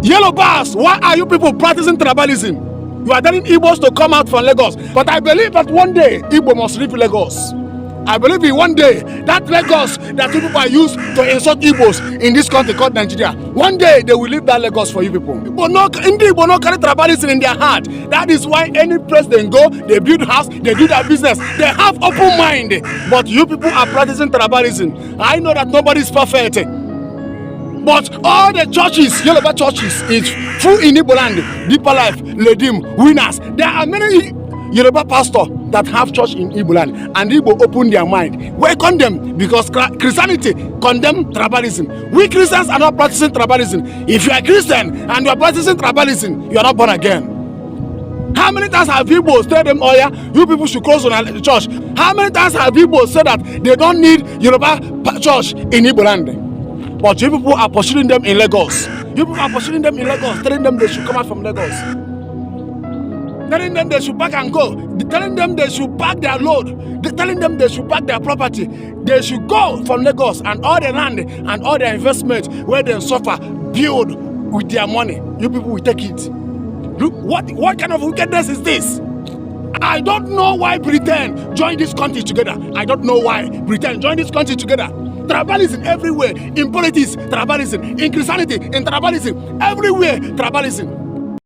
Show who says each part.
Speaker 1: Yellow bars, why are you people practicing tribalism? You are telling Igbos to come out from Lagos. But I believe that one day, Igbo must leave Lagos. I believe in one day, that Lagos that you people are used to insult Igbos in this country called Nigeria, one day they will leave that Lagos for you people. Igbo no carry tribalism in their heart. That is why any place they go, they build house, they do their business. They have open mind. But you people are practicing tribalism. I know that nobody is perfect. But all the churches, Yoruba churches, is full in Igbo land, Deeper Life, Ledim, Winners. There are many Yoruba pastors that have church in Igbo land, and Igbo open their mind. Welcome them, because Christianity condemn tribalism. We Christians are not practicing tribalism. If you are Christian and you are practicing tribalism, you are not born again. How many times have people told them, oh yeah, you people should close on the church? How many times have people said that they don't need Yoruba church in Igbo land? But you people are pursuing them in Lagos. You people are pursuing them in Lagos, telling them they should come out from Lagos. Telling them they should pack and go. Telling them they should pack their load. Telling them they should pack their property. They should go from Lagos, and all the land and all their investment where they suffer, build with their money. You people will take it. Look, what kind of wickedness is this? I don't know why Britain joined this country together. I don't know why Britain joined this country together. Tribalism everywhere. In politics, tribalism. In Christianity, in tribalism. Everywhere, tribalism.